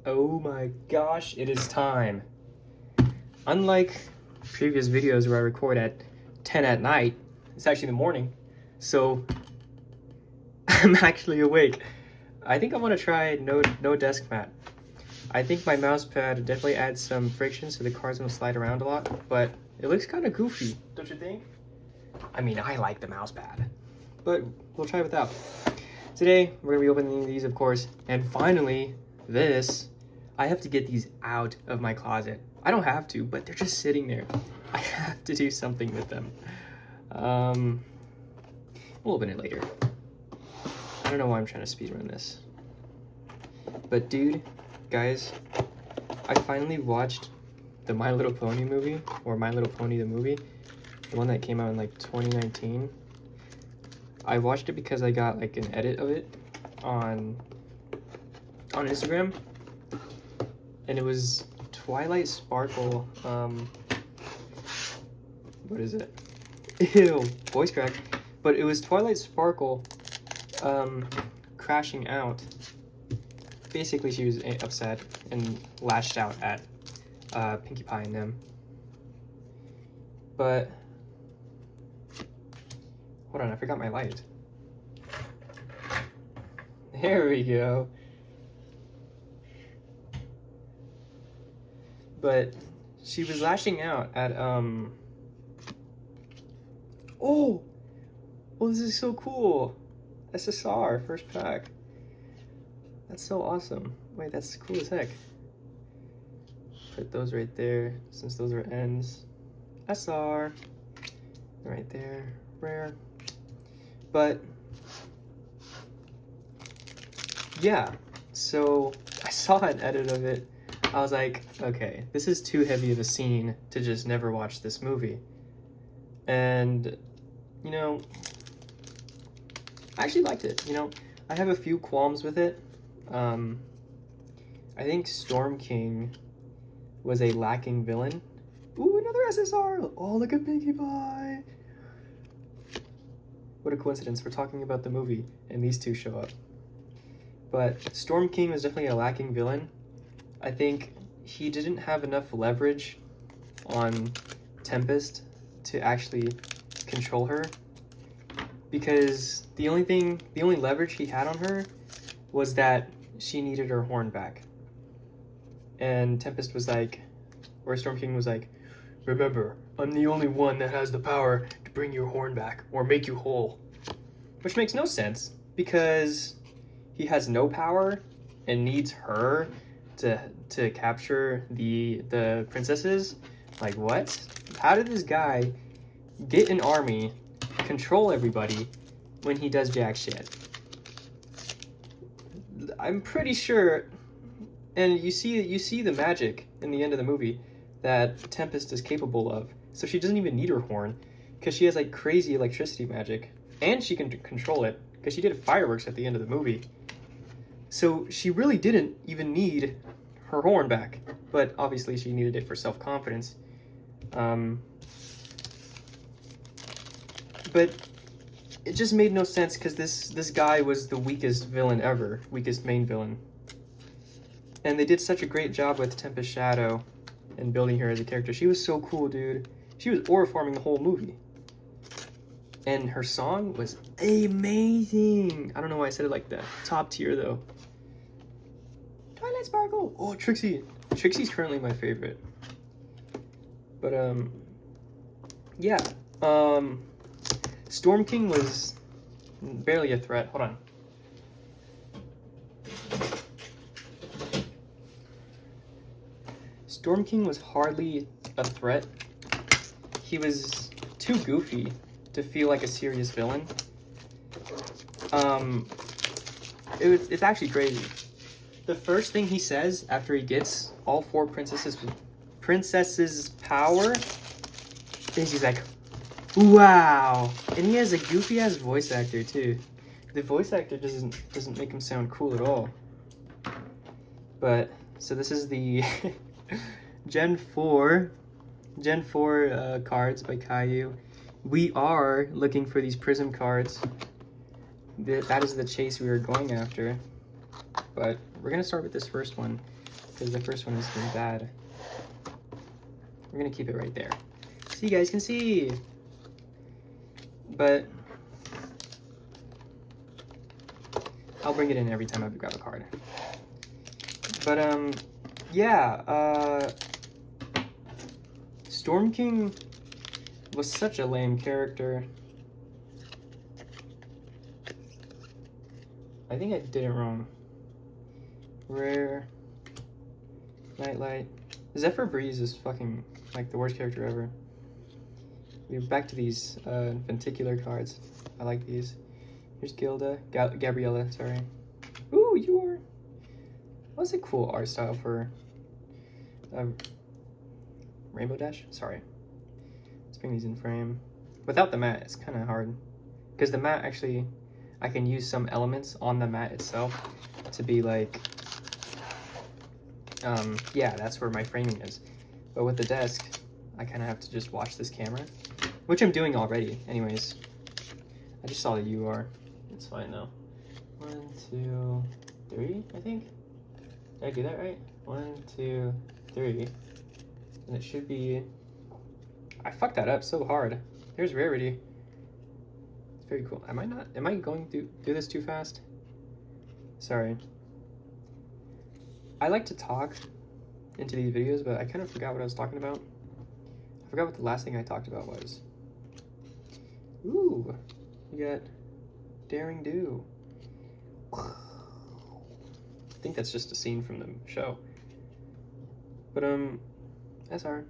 Oh my gosh, it is time. Unlike previous videos where I record at 10 at night, it's actually the morning, so I'm actually awake. I think I want to try no desk mat. I think my mouse pad definitely adds some friction so the cards will slide around a lot, but it looks kind of goofy, don't you think? I mean, I like the mouse pad, but we'll try without. Today, we're going to be opening these, of course, and finally, this. I have to get these out of my closet. I don't have to, but they're just sitting there. I have to do something with them. We'll open it later. I don't know why I'm trying to speedrun this. But dude, guys, I finally watched the My Little Pony movie, or My Little Pony the movie, the one that came out in like 2019. I watched it because I got like an edit of it on Instagram, and it was Twilight Sparkle. What is it? Ew, voice crack. But it was Twilight Sparkle crashing out. Basically, she was upset and lashed out at Pinkie Pie and them. But hold on, I forgot my light. There we go. But she was lashing out at oh, this is so cool. SSR first pack. That's so awesome. Wait, that's cool as heck. Put those right there since those are ends. SR right there, rare. But yeah, so I saw an edit of it. I was like, okay, this is too heavy of a scene to just never watch this movie. And, you know, I actually liked it. You know, I have a few qualms with it. I think Storm King was a lacking villain. Ooh, another SSR! Oh, look at Pinkie Pie! What a coincidence, we're talking about the movie, and these two show up. But Storm King was definitely a lacking villain. I think he didn't have enough leverage on Tempest to actually control her, because the only leverage he had on her was that she needed her horn back. And Tempest was like, or Storm King was like, remember, I'm the only one that has the power to bring your horn back or make you whole. Which makes no sense, because he has no power and needs her to capture the princesses. Like, what? How did this guy get an army, control everybody, when he does jack shit? I'm pretty sure, and you see the magic in the end of the movie that Tempest is capable of. So she doesn't even need her horn, because she has like crazy electricity magic, and she can control it, because she did fireworks at the end of the movie. So she really didn't even need her horn back, but obviously she needed it for self-confidence. But it just made no sense, because this guy was the weakest villain ever, weakest main villain. And they did such a great job with Tempest Shadow and building her as a character. She was so cool, dude. She was aura forming the whole movie. And her song was amazing. I don't know why I said it like that. Top tier, though. Twilight Sparkle. Oh, Trixie. Trixie's currently my favorite. But, yeah. Storm King was barely a threat. Hold on. Storm King was hardly a threat. He was too goofy to feel like a serious villain. It's actually crazy. The first thing he says after he gets all four princesses' power is he's like, wow. And he has a goofy ass voice actor too. The voice actor doesn't make him sound cool at all. But so this is the Gen 4 cards by Kayou. We are looking for these prism cards. That is the chase we were going after. But we're gonna start with this first one because the first one has been bad. We're gonna keep it right there so you guys can see. But I'll bring it in every time I grab a card. But yeah, Storm King was such a lame character. I think I did it wrong. Rare. Nightlight. Zephyr Breeze is fucking like the worst character ever. We're back to these venticular cards. I like these. Here's Gilda. Gabriella, sorry. Ooh, you are. What's a cool art style for Rainbow Dash? Sorry. Let's bring these in frame. Without the mat, it's kind of hard. Because the mat actually, I can use some elements on the mat itself to be like, yeah, that's where my framing is. But with the desk, I kind of have to just watch this camera, which I'm doing already. Anyways, I just saw the UR. It's fine though. 1, 2, 3, I think. Did I do that right? 1, 2, 3. And it should be, I fucked that up so hard. Here's rarity. It's very cool. Am I going through this too fast? Sorry. I like to talk into these videos, but I kind of forgot what I was talking about. I forgot what the last thing I talked about was. Ooh, you got Daring Do. I think that's just a scene from the show. But SR.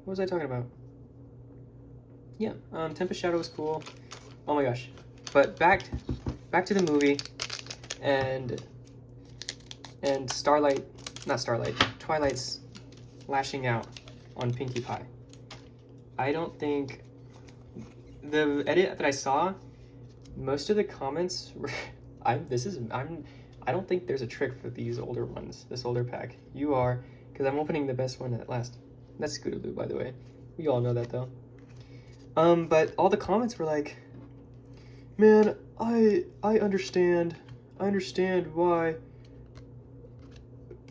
What was I talking about? Yeah, Tempest Shadow was cool. Oh my gosh. But back to the movie and Twilight's lashing out on Pinkie Pie. I don't think the edit that I saw, most of the comments were I don't think there's a trick for these older ones, this older pack. You are, because I'm opening the best one at last. That's Scootaloo, by the way. We all know that though. But all the comments were like, man, I understand why.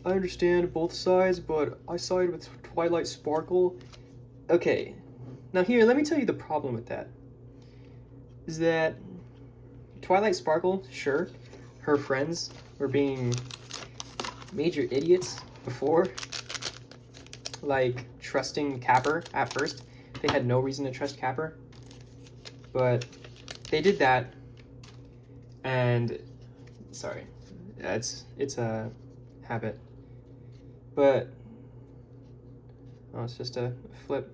I understand both sides, but I side with Twilight Sparkle. Okay, now here, let me tell you the problem with that. Is that Twilight Sparkle, sure, her friends were being major idiots before, like trusting Capper at first. They had no reason to trust Capper, but they did that, and sorry, it's a habit, but oh, it's just a flip.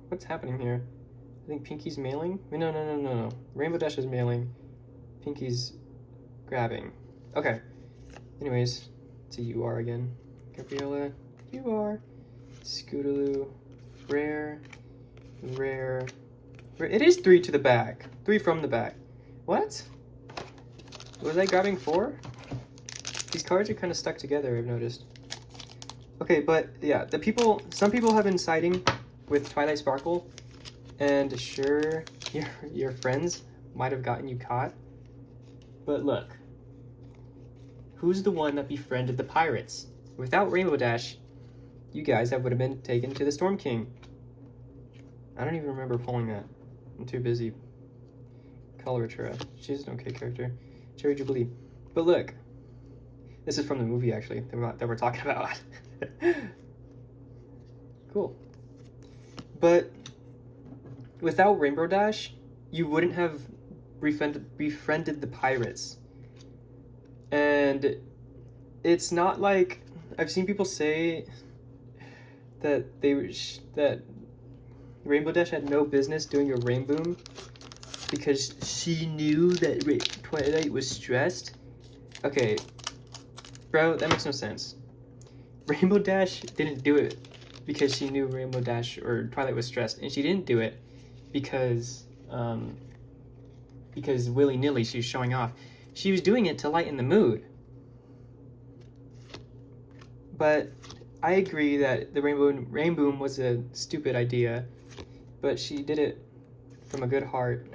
What's happening here? I think Pinkie's mailing. No. Rainbow Dash is mailing. Pinkie's grabbing. Okay. Anyways, it's a UR again. Gabriella, UR. Scootaloo, rare. It is 3 to the back. 3 from the back. What? Was I grabbing 4? These cards are kind of stuck together, I've noticed. Okay, but yeah, some people have been siding with Twilight Sparkle, and sure, your friends might have gotten you caught. But look, who's the one that befriended the pirates? Without Rainbow Dash, you guys would have been taken to the Storm King. I don't even remember pulling that. I'm too busy. Coloratura. She's an okay character. Cherry Jubilee. But look, this is from the movie actually that we're talking about. Cool. But without Rainbow Dash, you wouldn't have befriended the pirates. And it's not like, I've seen people say that that Rainbow Dash had no business doing a Rainboom because she knew that Twilight was stressed. Okay, bro, that makes no sense. Rainbow Dash didn't do it because she knew Rainbow Dash or Twilight was stressed, and she didn't do it because willy-nilly she was showing off. She was doing it to lighten the mood. But I agree that the Rainboom was a stupid idea, but she did it from a good heart.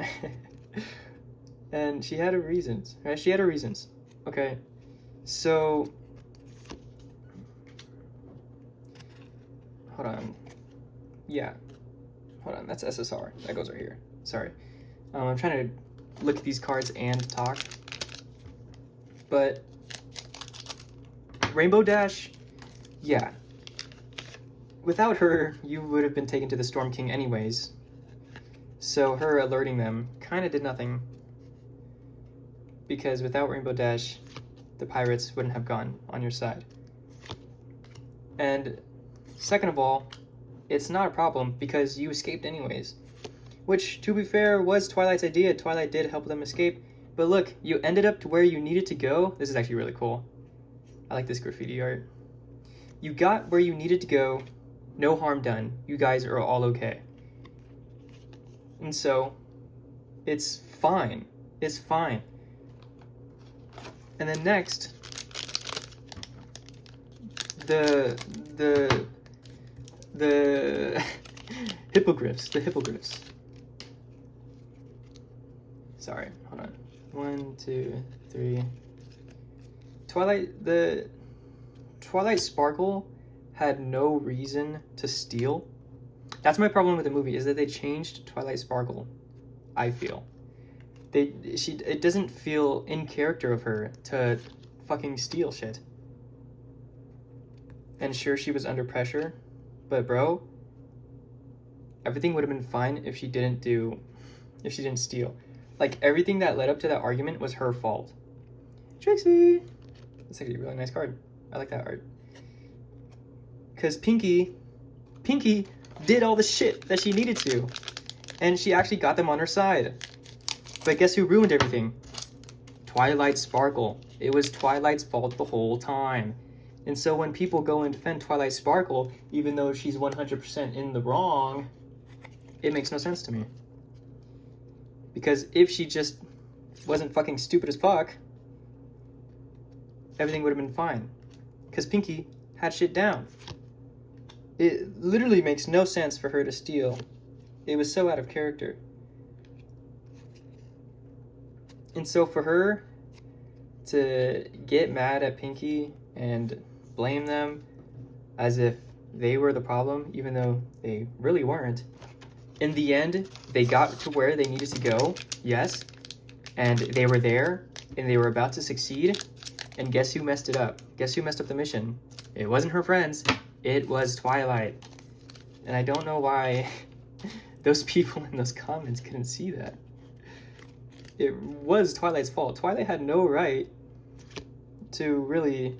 And she had her reasons, right? She had her reasons. Okay, so hold on. Yeah, hold on. That's SSR. That goes right here. Sorry. I'm trying to look at these cards and talk. But Rainbow Dash, yeah. Without her, you would have been taken to the Storm King anyways. So her alerting them kind of did nothing. Because without Rainbow Dash, the pirates wouldn't have gone on your side. And second of all, it's not a problem because you escaped anyways. Which, to be fair, was Twilight's idea. Twilight did help them escape. But look, you ended up to where you needed to go. This is actually really cool. I like this graffiti art. You got where you needed to go. No harm done. You guys are all okay. And so, it's fine. It's fine. And then next, the hippogriffs. The hippogriffs. Sorry, hold on. 1, 2, 3. The Twilight Sparkle had no reason to steal. That's my problem with the movie, is that they changed Twilight Sparkle, I feel. It doesn't feel in character of her to fucking steal shit. And sure, she was under pressure, but bro, everything would have been fine if she didn't steal. Like, everything that led up to that argument was her fault. Trixie! That's actually a really nice card. I like that art. Because Pinky did all the shit that she needed to. And she actually got them on her side. But guess who ruined everything? Twilight Sparkle. It was Twilight's fault the whole time. And so when people go and defend Twilight Sparkle, even though she's 100% in the wrong, it makes no sense to me. Because if she just wasn't fucking stupid as fuck, everything would have been fine. Because Pinky had shit down. It literally makes no sense for her to steal. It was so out of character. And so for her to get mad at Pinky and blame them as if they were the problem, even though they really weren't, in the end, they got to where they needed to go, yes, and they were there, and they were about to succeed, and guess who messed it up? Guess who messed up the mission? It wasn't her friends, it was Twilight. And I don't know why those people in those comments couldn't see that. It was Twilight's fault. Twilight had no right to really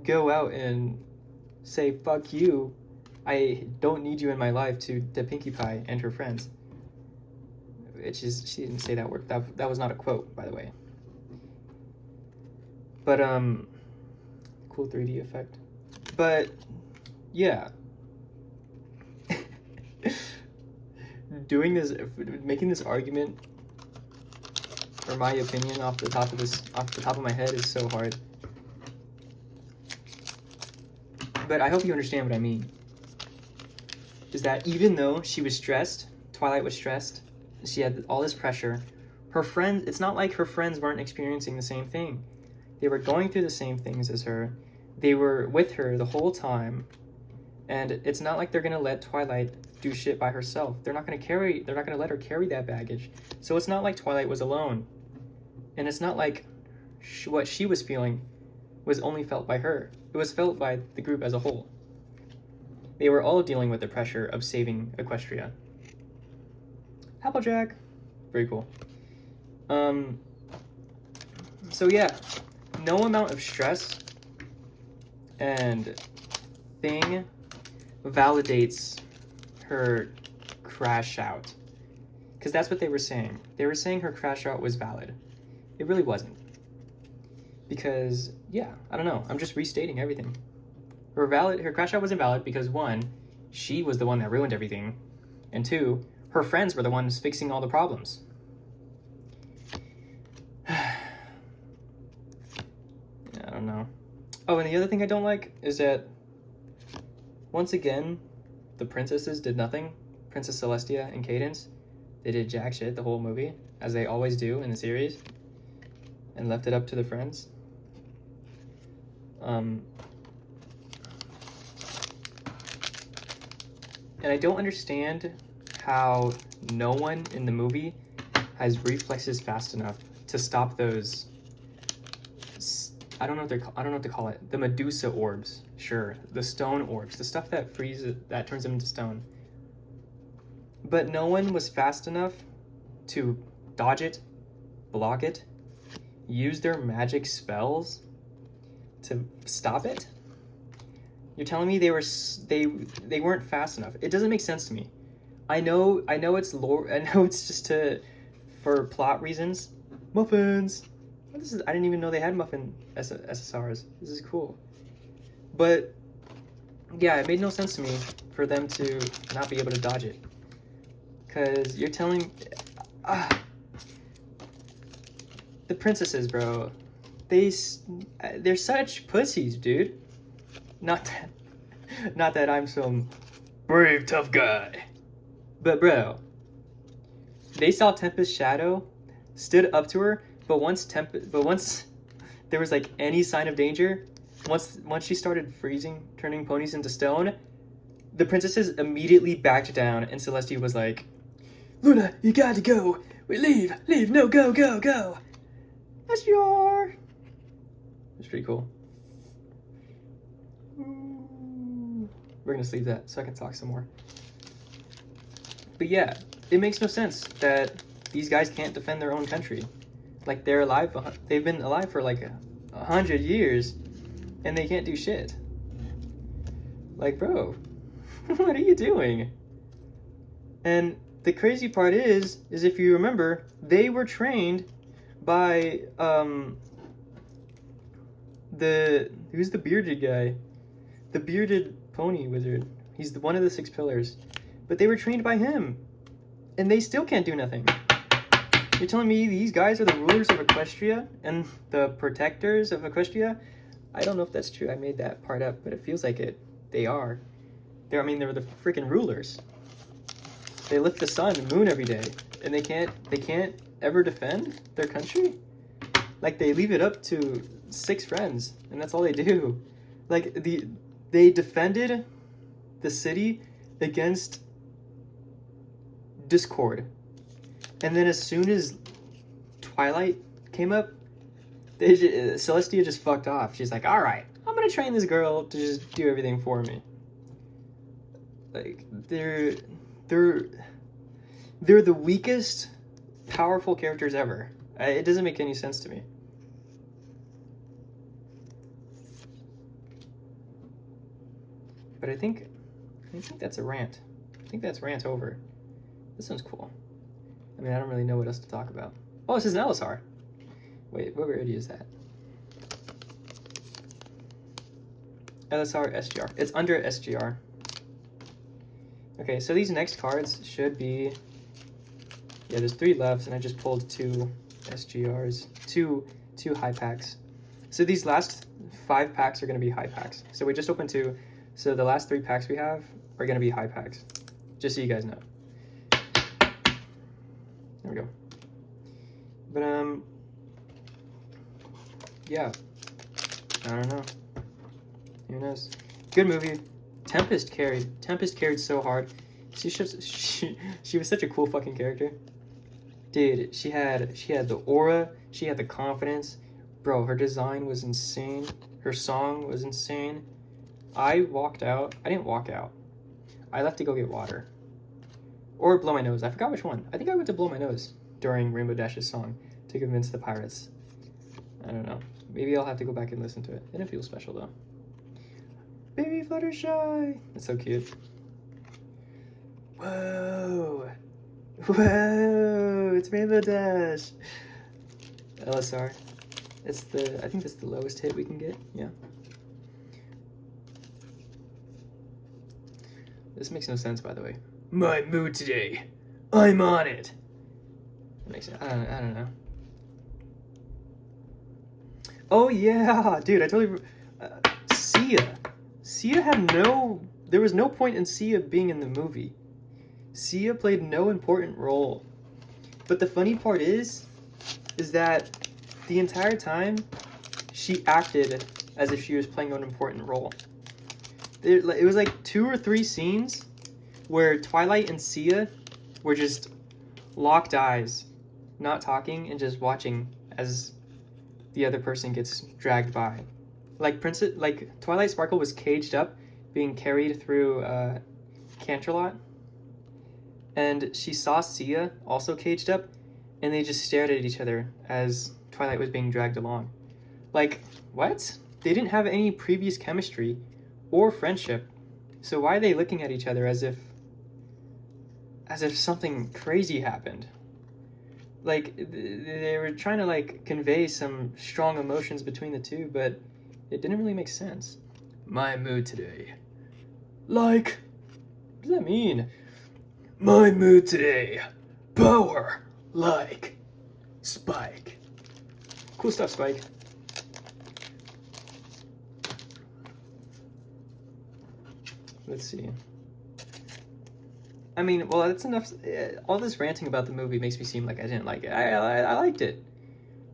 go out and say, fuck you, I don't need you in my life, to Pinkie Pie and her friends. She didn't say that word. That was not a quote, by the way. But, cool 3D effect. But, yeah. Making this argument, or my opinion off the top of my head, is so hard. But I hope you understand what I mean. Is that even though she was stressed, Twilight was stressed, she had all this pressure, her friends, it's not like her friends weren't experiencing the same thing. They were going through the same things as her. They were with her the whole time. And it's not like they're going to let Twilight do shit by herself. They're not going to let her carry that baggage. So it's not like Twilight was alone. And it's not like what she was feeling was only felt by her. It was felt by the group as a whole. They were all dealing with the pressure of saving Equestria. Applejack. Very cool. So yeah, no amount of stress and thing validates her crash out. Because that's what they were saying. They were saying her crash out was valid. It really wasn't. Because, yeah, I don't know. I'm just restating everything. Her crash out wasn't valid because, one, she was the one that ruined everything. And two, her friends were the ones fixing all the problems. I don't know. Oh, and the other thing I don't like is that, once again, the princesses did nothing. Princess Celestia and Cadence. They did jack shit the whole movie, as they always do in the series, and left it up to the friends. And I don't understand how no one in the movie has reflexes fast enough to stop those. I don't know what to call it. The Medusa orbs, sure, the stone orbs, the stuff that freezes, that turns them into stone. But no one was fast enough to dodge it, block it, use their magic spells to stop it. You're telling me they weren't fast enough? It doesn't make sense to me. I know it's lore. I know it's just for plot reasons. Muffins. I didn't even know they had muffin SSRs. This is cool. But yeah, it made no sense to me for them to not be able to dodge it. Cause you're telling the princesses, bro. They're such pussies, dude. Not that I'm some brave tough guy, but bro, they saw Tempest's shadow, stood up to her, but once there was like any sign of danger, once she started freezing, turning ponies into stone, the princesses immediately backed down, and Celestia was like, "Luna, you gotta go. We leave, no, go. SGR." It's pretty cool. We're gonna leave that so I can talk some more. But yeah, it makes no sense that these guys can't defend their own country. Like, they're alive, they've been alive for like 100 years, and they can't do shit. Like, bro, what are you doing? And the crazy part is if you remember, they were trained by, who's the bearded guy? The bearded pony wizard. He's one of the 6 pillars. But they were trained by him, and they still can't do nothing. You're telling me these guys are the rulers of Equestria and the protectors of Equestria? I don't know if that's true. I made that part up, but it feels like it. They are. They're the freaking rulers. They lift the sun and moon every day, and they can't ever defend their country? Like, they leave it up to 6 friends, and that's all they do. Like, they defended the city against Discord. And then as soon as Twilight came up, Celestia just fucked off. She's like, "Alright, I'm gonna train this girl to just do everything for me." Like, they're the weakest powerful characters ever. It doesn't make any sense to me. But I think that's a rant. I think that's rant over. This one's cool. I mean, I don't really know what else to talk about. Oh, this is an LSR. Wait, what rarity is that? LSR, SGR. It's under SGR. Okay, so these next cards should be... Yeah, there's 3 left, and I just pulled 2 SGRs. Two high packs. So these last 5 packs are going to be high packs. So we just opened 2. So the last 3 packs we have are going to be high packs. Just so you guys know. There we go. But, yeah. I don't know. Who knows? Good movie. Tempest carried so hard. She was such a cool fucking character. Dude, she had the aura, she had the confidence. Bro, her design was insane. Her song was insane. I walked out. I didn't walk out. I left to go get water. Or blow my nose. I forgot which one. I think I went to blow my nose during Rainbow Dash's song to convince the pirates. I don't know. Maybe I'll have to go back and listen to it. It didn't feel special though. Baby Fluttershy. That's so cute. Whoa. Whoa. It's Rainbow Dash. LSR. I think that's the lowest hit we can get. Yeah. This makes no sense, by the way. My mood today. I'm on it. Makes sense. I don't know. Oh yeah, dude! I totally. Sia had no. There was no point in Sia being in the movie. Sia played no important role But the funny part is that the entire time, she acted as if she was playing an important role. It was like 2 or 3 scenes where Twilight and Sia were just locked eyes, not talking, and just watching as the other person gets dragged by. Like Twilight Sparkle was caged up, being carried through Canterlot, and she saw Sia also caged up, and they just stared at each other as Twilight was being dragged along. Like, what? They didn't have any previous chemistry or friendship, so why are they looking at each other as if something crazy happened? Like, they were trying to, like, convey some strong emotions between the two, but it didn't really make sense. My mood today. Like, what does that mean? My mood today. Power. Like. Spike. Cool stuff, Spike. Let's see. I mean, well, that's enough. All this ranting about the movie makes me seem like I didn't like it. I liked it.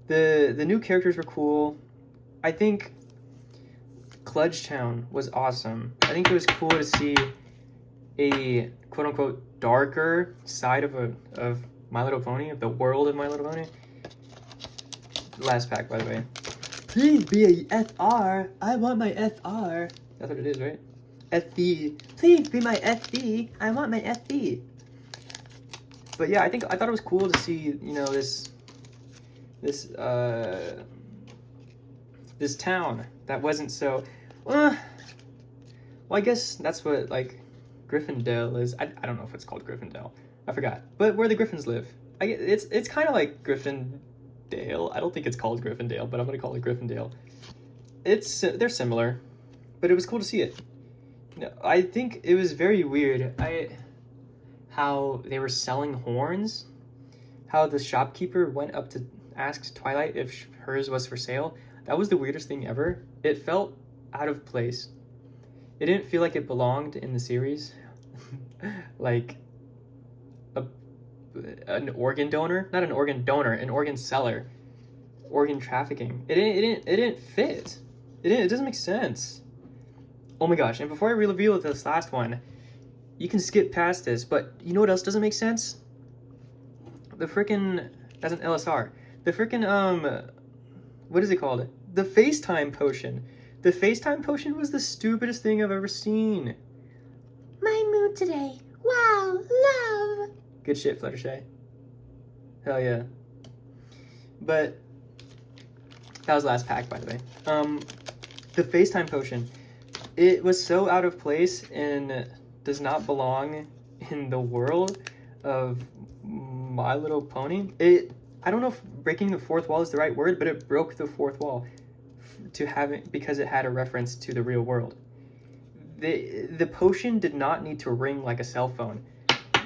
The new characters were cool. I think Kludgetown was awesome. I think it was cool to see a quote-unquote darker side of My Little Pony, of the world of My Little Pony. Last pack, by the way. Please be a FR. I want my FR. That's what it is, right? FB. Please be my FB. I want my FB. But yeah, I thought it was cool to see, you know, this town that wasn't so well, I guess that's what, like, Gryffindor is. I don't know if it's called Gryffindor. I forgot. But where the Griffins live. It's kind of like Gryffindale. I don't think it's called Gryffindale, but I'm going to call it Gryffindale. They're similar, but it was cool to see it. I think it was very weird how they were selling horns, how the shopkeeper went up to ask Twilight if hers was for sale. That was the weirdest thing ever. It felt out of place. It didn't feel like it belonged in the series. Like an organ donor, not an organ donor, an organ seller, organ trafficking. It didn't fit. It doesn't make sense. Oh my gosh, and before I reveal this last one, you can skip past this, but you know what else doesn't make sense? The frickin', that's an LSR. The frickin', what is it called? The FaceTime potion. The FaceTime potion was the stupidest thing I've ever seen. My mood today. Wow, love. Good shit, Fluttershy. Hell yeah. But that was the last pack, by the way. The FaceTime potion. It was so out of place and does not belong in the world of My Little Pony. I don't know if breaking the fourth wall is the right word, but it broke the fourth wall to have it because it had a reference to the real world. The potion did not need to ring like a cell phone.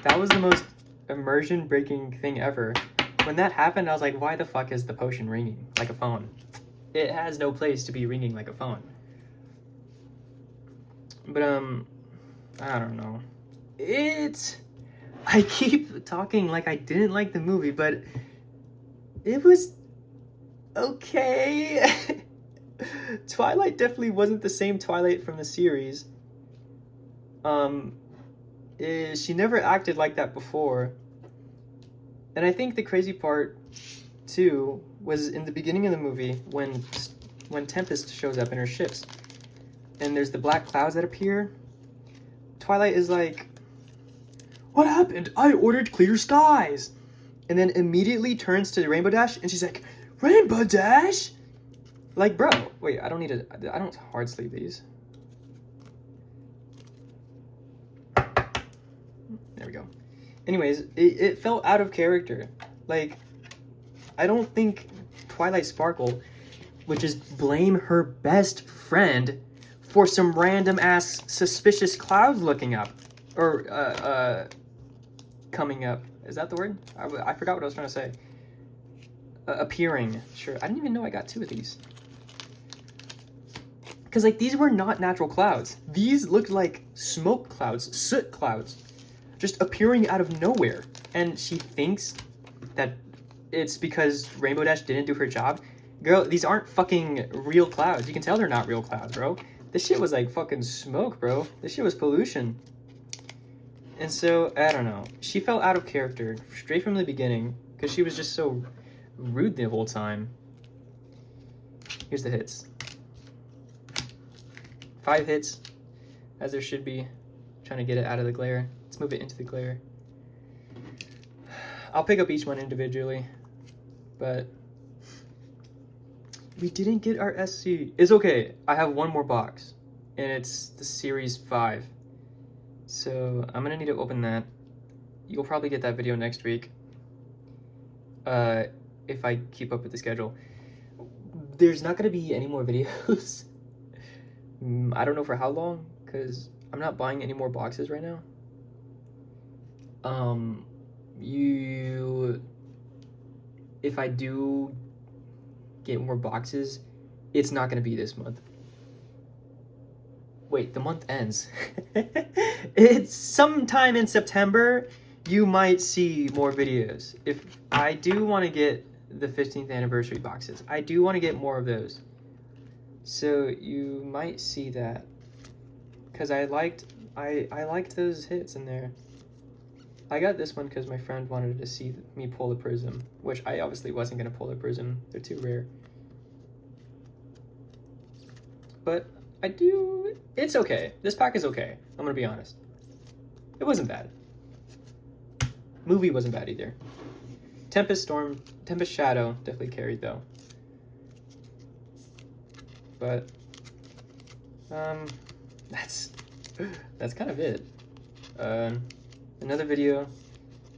That was the most immersion breaking thing ever. When that happened, I was like, why the fuck is the potion ringing like a phone? It has no place to be ringing like a phone. But I don't know. I keep talking like I didn't like the movie, but it was okay. Twilight definitely wasn't the same Twilight from the series. She never acted like that before. And I think the crazy part, too, was in the beginning of the movie when Tempest shows up in her ships. And there's the black clouds that appear. Twilight is like, what happened? I ordered clear skies. And then immediately turns to Rainbow Dash and she's like, Rainbow Dash? Like, bro, wait, I don't hard sleeve these. There we go. Anyways, it felt out of character. Like, I don't think Twilight Sparkle would just blame her best friend for some random ass suspicious clouds looking up. Or, coming up. Is that the word? I forgot what I was trying to say. Appearing. Sure. I didn't even know I got 2 of these. Because, like, these were not natural clouds. These looked like smoke clouds, soot clouds, just appearing out of nowhere. And she thinks that it's because Rainbow Dash didn't do her job. Girl, these aren't fucking real clouds. You can tell they're not real clouds, bro. This shit was like fucking smoke, bro. This shit was pollution. And so, I don't know. She felt out of character straight from the beginning because she was just so rude the whole time. Here's the hits. 5 hits, as there should be. Trying to get it out of the glare. Let's move it into the glare. I'll pick up each one individually, but we didn't get our SC. It's okay. I have one more box, and it's the Series 5. So I'm gonna need to open that. You'll probably get that video next week. If I keep up with the schedule. There's not gonna be any more videos. I don't know for how long, because I'm not buying any more boxes right now. If I do get more boxes, it's not gonna be this month. Wait, the month ends. It's sometime in September. You might see more videos. If I do want to get the 15th anniversary boxes, I do want to get more of those. So you might see that, because I liked those hits in there. I got this one because my friend wanted to see me pull the prism, which I obviously wasn't gonna pull the prism. They're too rare. But I do. It's okay. This pack is okay. I'm gonna be honest. It wasn't bad. Movie wasn't bad either. Tempest Storm, Tempest Shadow definitely carried though. But that's kind of it. Another video,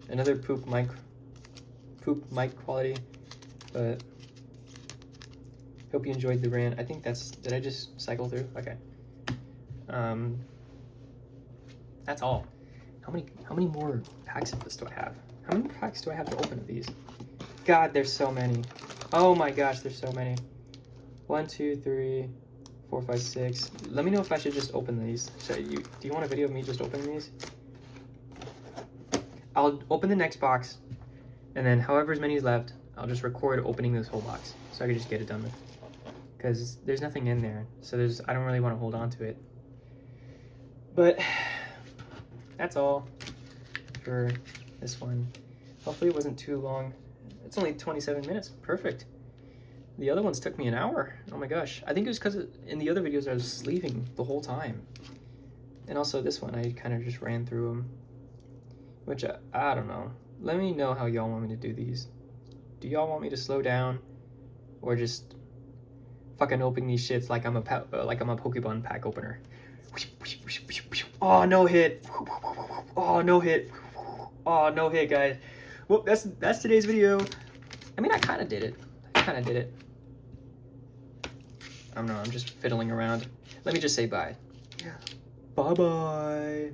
another poop mic quality, but hope you enjoyed the rant. I think did I just cycle through? Okay. That's all. How many more packs of this do I have? How many packs do I have to open of these? God, there's so many. Oh my gosh, there's so many. 1, 2, 3, 4, 5, 6. Let me know if I should just open these. Do you want a video of me just opening these? I'll open the next box, and then however many is left, I'll just record opening this whole box, so I can just get it done with. Because there's nothing in there, so I don't really want to hold on to it. But that's all for this one. Hopefully it wasn't too long. It's only 27 minutes. Perfect. The other ones took me an hour. Oh my gosh. I think it was because in the other videos I was sleeping the whole time. And also this one, I kind of just ran through them. Which, I don't know. Let me know how y'all want me to do these. Do y'all want me to slow down? Or just fucking open these shits like I'm a Pokemon pack opener? Oh, no hit. Oh, no hit. Oh, no hit, guys. Well, that's today's video. I mean, I kind of did it. I don't know, I'm just fiddling around. Let me just say bye. Bye-bye.